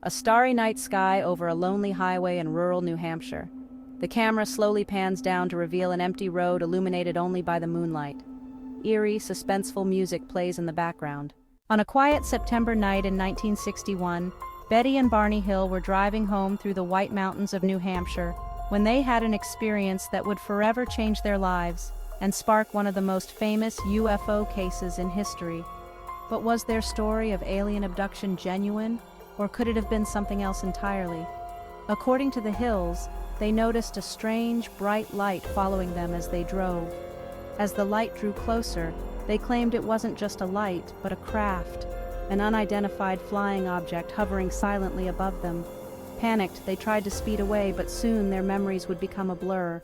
A starry night sky over a lonely highway in rural New Hampshire. The camera slowly pans down to reveal an empty road illuminated only by the moonlight. Eerie, suspenseful music plays in the background. On a quiet September night in 1961, Betty and Barney Hill were driving home through the White Mountains of New Hampshire when they had an experience that would forever change their lives and spark one of the most famous UFO cases in history. But was their story of alien abduction genuine, or could it have been something else entirely? According to the Hills, they noticed a strange, bright light following them as they drove. As the light drew closer, they claimed it wasn't just a light, but a craft, an unidentified flying object hovering silently above them. Panicked, they tried to speed away, but soon their memories would become a blur.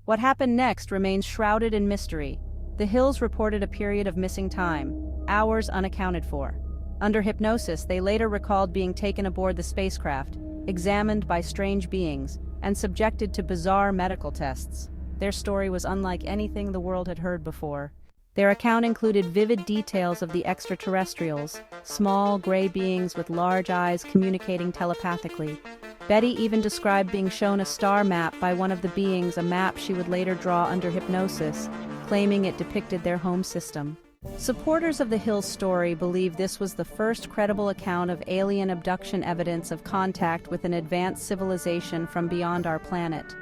What happened next remains shrouded in mystery. The Hills reported a period of missing time, hours unaccounted for. Under hypnosis, they later recalled being taken aboard the spacecraft, examined by strange beings, and subjected to bizarre medical tests. Their story was unlike anything the world had heard before. Their account included vivid details of the extraterrestrials, small, gray beings with large eyes communicating telepathically. Betty even described being shown a star map by one of the beings, a map she would later draw under hypnosis, claiming it depicted their home system. Supporters of the Hills story believe this was the first credible account of alien abduction evidence of contact with an advanced civilization from beyond our planet.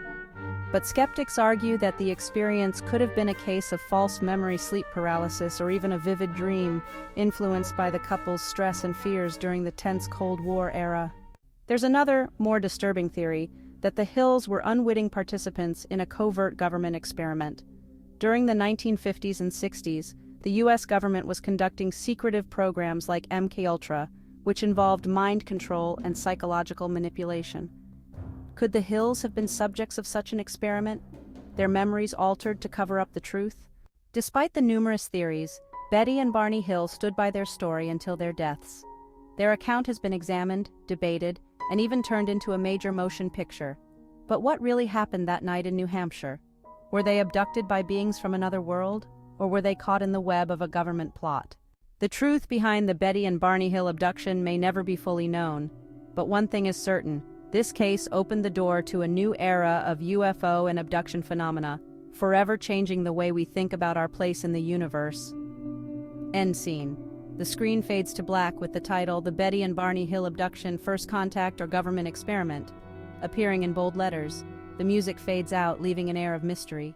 But skeptics argue that the experience could have been a case of false memory sleep paralysis or even a vivid dream influenced by the couple's stress and fears during the tense Cold War era. There's another, more disturbing theory, that the Hills were unwitting participants in a covert government experiment. During the 1950s and 60s, the U.S. government was conducting secretive programs like MKUltra, which involved mind control and psychological manipulation. Could the Hills have been subjects of such an experiment, their memories altered to cover up the truth? Despite the numerous theories, Betty and Barney Hill stood by their story until their deaths. Their account has been examined, debated, and even turned into a major motion picture. But what really happened that night in New Hampshire? Were they abducted by beings from another world, or were they caught in the web of a government plot? The truth behind the Betty and Barney Hill abduction may never be fully known, but one thing is certain: this case opened the door to a new era of UFO and abduction phenomena, forever changing the way we think about our place in the universe. End scene. The screen fades to black with the title "The Betty and Barney Hill Abduction, First Contact or Government Experiment" appearing in bold letters. The music fades out, leaving an air of mystery.